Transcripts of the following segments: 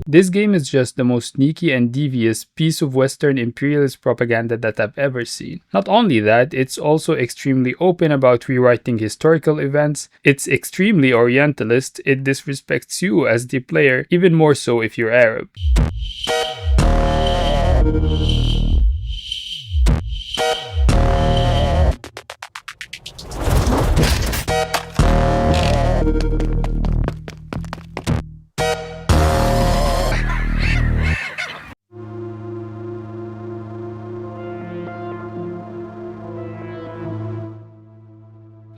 This game is just the most sneaky and devious piece of Western imperialist propaganda that I've ever seen. Not only that, it's also extremely open about rewriting historical events, it's extremely orientalist, it disrespects you as the player, even more so if you're Arab.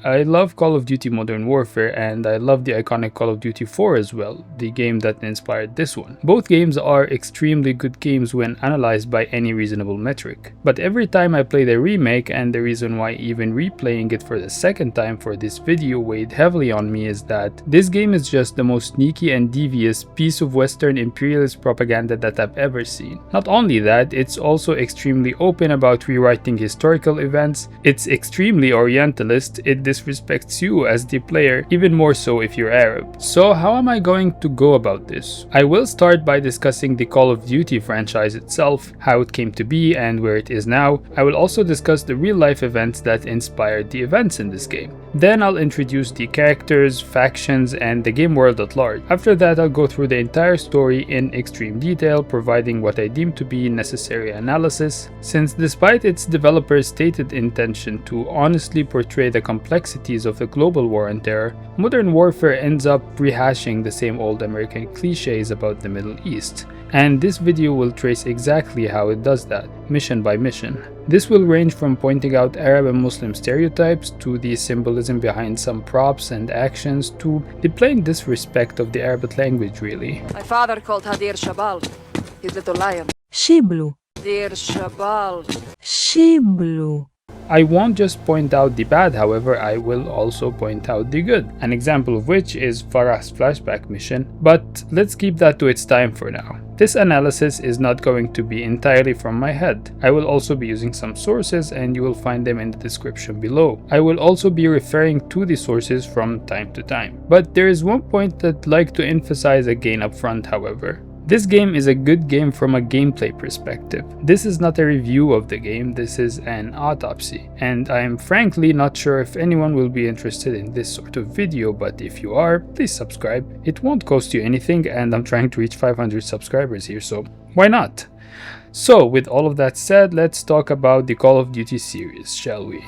I love Call of Duty Modern Warfare, and I love the iconic Call of Duty 4 as well, the game that inspired this one. Both games are extremely good games when analyzed by any reasonable metric. But every time I play the remake, and the reason why even replaying it for the second time for this video weighed heavily on me, is that this game is just the most sneaky and devious piece of Western imperialist propaganda that I've ever seen. Not only that, it's also extremely open about rewriting historical events, it's extremely orientalist, it disrespects you as the player, even more so if you're Arab. So how am I going to go about this? I will start by discussing the Call of Duty franchise itself, how it came to be and where it is now. I will also discuss the real life events that inspired the events in this game. Then I'll introduce the characters, factions, and the game world at large. After that, I'll go through the entire story in extreme detail, providing what I deem to be necessary analysis, since despite its developers' stated intention to honestly portray the complexities of the global war on terror, Modern Warfare ends up rehashing the same old American cliches about the Middle East, and this video will trace exactly how it does that, mission by mission. This will range from pointing out Arab and Muslim stereotypes, to the symbolism behind some props and actions, to the plain disrespect of the Arabic language really. My father called Hadir Shabal, his little lion. Shiblu. Dir Shabal. Shiblu. I won't just point out the bad, however, I will also point out the good, an example of which is Farah's flashback mission, but let's keep that to its time for now. This analysis is not going to be entirely from my head. I will also be using some sources, and you will find them in the description below. I will also be referring to the sources from time to time. But there is one point that I'd like to emphasize again up front, however. This game is a good game from a gameplay perspective. This is not a review of the game, this is an autopsy. And I am frankly not sure if anyone will be interested in this sort of video, but if you are, please subscribe. It won't cost you anything, and I'm trying to reach 500 subscribers here, so why not? So with all of that said, let's talk about the Call of Duty series, shall we?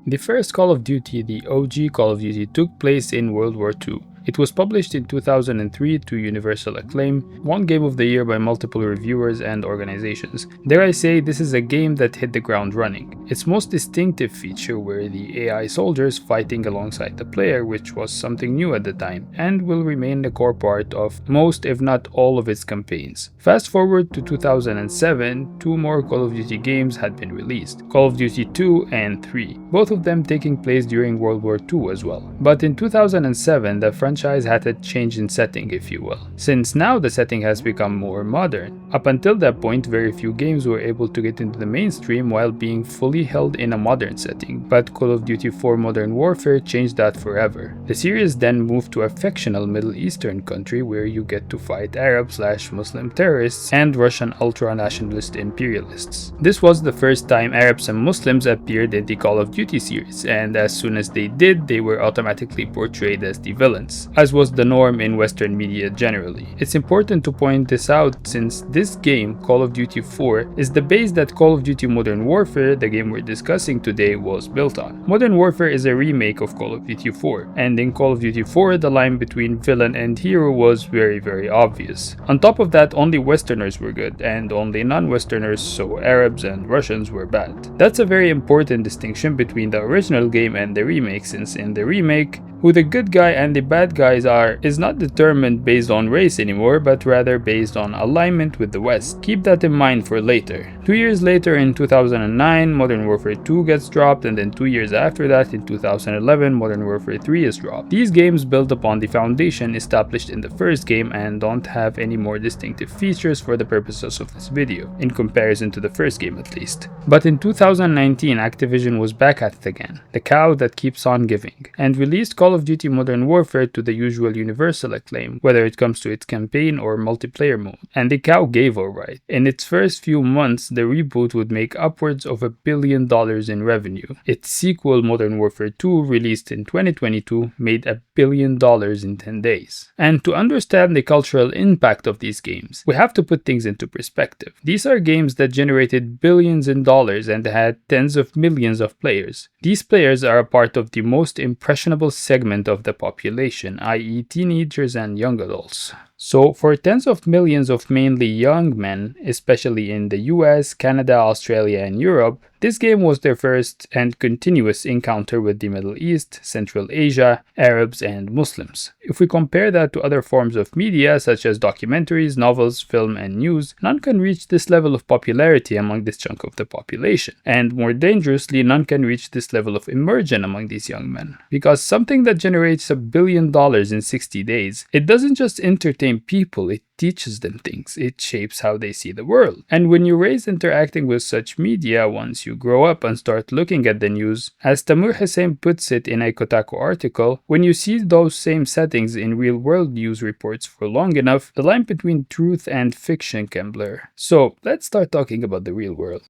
The first Call of Duty, the OG Call of Duty, took place in World War II. It was published in 2003 to universal acclaim, won Game of the Year by multiple reviewers and organizations. Dare I say, this is a game that hit the ground running. Its most distinctive feature were the AI soldiers fighting alongside the player, which was something new at the time, and will remain a core part of most if not all of its campaigns. Fast forward to 2007, two more Call of Duty games had been released, Call of Duty 2 and 3, both of them taking place during World War II as well. But in 2007, the franchise had a change in setting, if you will, since now the setting has become more modern. Up until that point, very few games were able to get into the mainstream while being fully held in a modern setting, but Call of Duty 4 Modern Warfare changed that forever. The series then moved to a fictional Middle Eastern country where you get to fight Arab/Muslim terrorists and Russian ultra-nationalist imperialists. This was the first time Arabs and Muslims appeared in the Call of Duty series, and as soon as they did, they were automatically portrayed as the villains, as was the norm in Western media generally. It's important to point this out since this game, Call of Duty 4, is the base that Call of Duty Modern Warfare, the game we're discussing today, was built on. Modern Warfare is a remake of Call of Duty 4, and in Call of Duty 4, the line between villain and hero was very obvious. On top of that, only Westerners were good, and only non-Westerners, so Arabs and Russians, were bad. That's a very important distinction between the original game and the remake, since in the remake, who the good guy and the bad guys are is not determined based on race anymore, but rather based on alignment with the West. Keep that in mind for later. 2 years later, in 2009, Modern Warfare 2 gets dropped, and then 2 years after that, in 2011, Modern Warfare 3 is dropped. These games build upon the foundation established in the first game and don't have any more distinctive features for the purposes of this video, in comparison to the first game at least. But in 2019, Activision was back at it again, the cow that keeps on giving, and released Call of Duty Modern Warfare to the usual universal acclaim, whether it comes to its campaign or multiplayer mode. And the cow gave alright. In its first few months, the reboot would make upwards of $1 billion in revenue. Its sequel, Modern Warfare 2, released in 2022, made $1 billion in 10 days. And to understand the cultural impact of these games, we have to put things into perspective. These are games that generated billions in dollars and had tens of millions of players. These players are a part of the most impressionable segment of the population, i.e. teenagers and young adults. So, for tens of millions of mainly young men, especially in the US, Canada, Australia, and Europe, this game was their first and continuous encounter with the Middle East, Central Asia, Arabs, and Muslims. If we compare that to other forms of media such as documentaries, novels, film, and news, none can reach this level of popularity among this chunk of the population. And more dangerously, none can reach this level of immersion among these young men. Because something that generates $1 billion in 60 days, it doesn't just entertain people, it teaches them things. It shapes how they see the world. And when you're raised interacting with such media, once you grow up and start looking at the news, as Tamur Hussein puts it in a Kotaku article, when you see those same settings in real-world news reports for long enough, the line between truth and fiction can blur. So, let's start talking about the real world.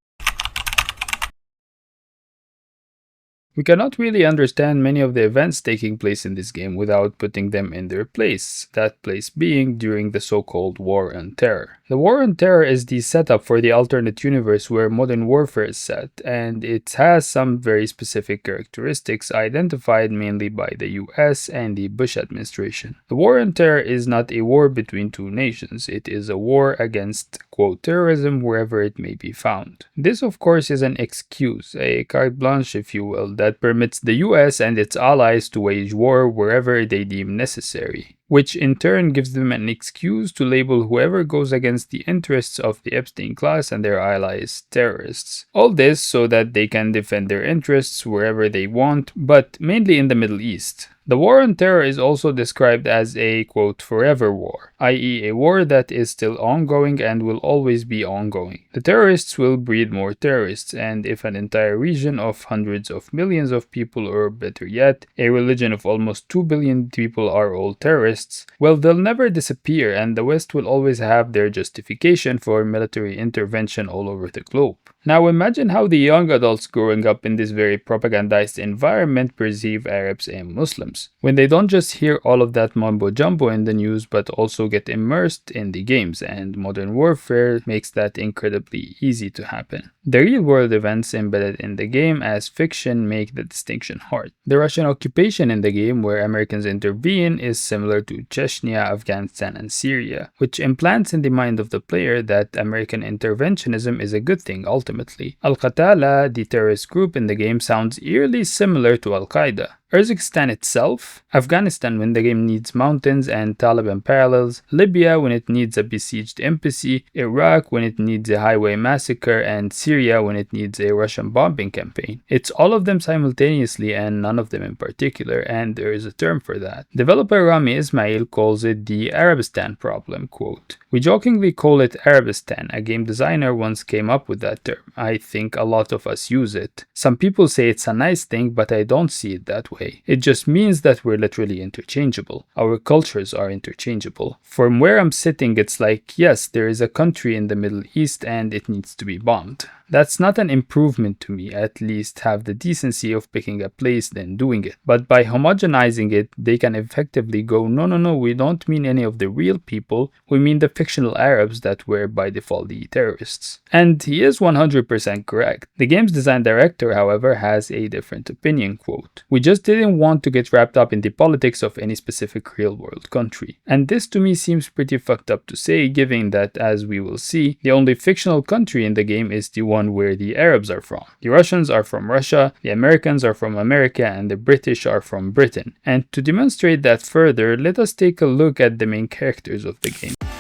We cannot really understand many of the events taking place in this game without putting them in their place, that place being during the so-called War on Terror. The War on Terror is the setup for the alternate universe where Modern Warfare is set, and it has some very specific characteristics identified mainly by the US and the Bush administration. The War on Terror is not a war between two nations, it is a war against, quote, terrorism wherever it may be found. This of course is an excuse, a carte blanche if you will, that permits the US and its allies to wage war wherever they deem necessary, which in turn gives them an excuse to label whoever goes against the interests of the Epstein class and their allies terrorists. All this so that they can defend their interests wherever they want, but mainly in the Middle East. The War on Terror is also described as a, quote, forever war, i.e. a war that is still ongoing and will always be ongoing. The terrorists will breed more terrorists, and if an entire region of hundreds of millions of people, or better yet, a religion of almost 2 billion people are all terrorists, well, they'll never disappear, and the West will always have their justification for military intervention all over the globe. Now imagine how the young adults growing up in this very propagandized environment perceive Arabs and Muslims, when they don't just hear all of that mumbo-jumbo in the news but also get immersed in the games, and Modern Warfare makes that incredibly easy to happen. The real-world events embedded in the game as fiction make the distinction hard. The Russian occupation in the game where Americans intervene is similar to Chechnya, Afghanistan, and Syria, which implants in the mind of the player that American interventionism is a good thing ultimately. Al-Qatala, the terrorist group in the game, sounds eerily similar to Al-Qaeda. Urzikstan itself, Afghanistan when the game needs mountains and Taliban parallels, Libya when it needs a besieged embassy, Iraq when it needs a highway massacre, and Syria when it needs a Russian bombing campaign. It's all of them simultaneously and none of them in particular, and there is a term for that. Developer Rami Ismail calls it the Arabistan problem, quote. We jokingly call it Arabistan. A game designer once came up with that term. I think a lot of us use it. Some people say it's a nice thing, but I don't see it that way. It just means that we're literally interchangeable. Our cultures are interchangeable. From where I'm sitting, it's like, yes, there is a country in the Middle East and it needs to be bombed. That's not an improvement to me, at least have the decency of picking a place then doing it. But by homogenizing it, they can effectively go, no, we don't mean any of the real people, we mean the fictional Arabs that were by default the terrorists. And he is 100% correct. The game's design director, however, has a different opinion, quote. We just didn't want to get wrapped up in the politics of any specific real-world country. And this to me seems pretty fucked up to say, given that, as we will see, the only fictional country in the game is the one one where the Arabs are from. The Russians are from Russia, the Americans are from America, and the British are from Britain. And to demonstrate that further, let us take a look at the main characters of the game.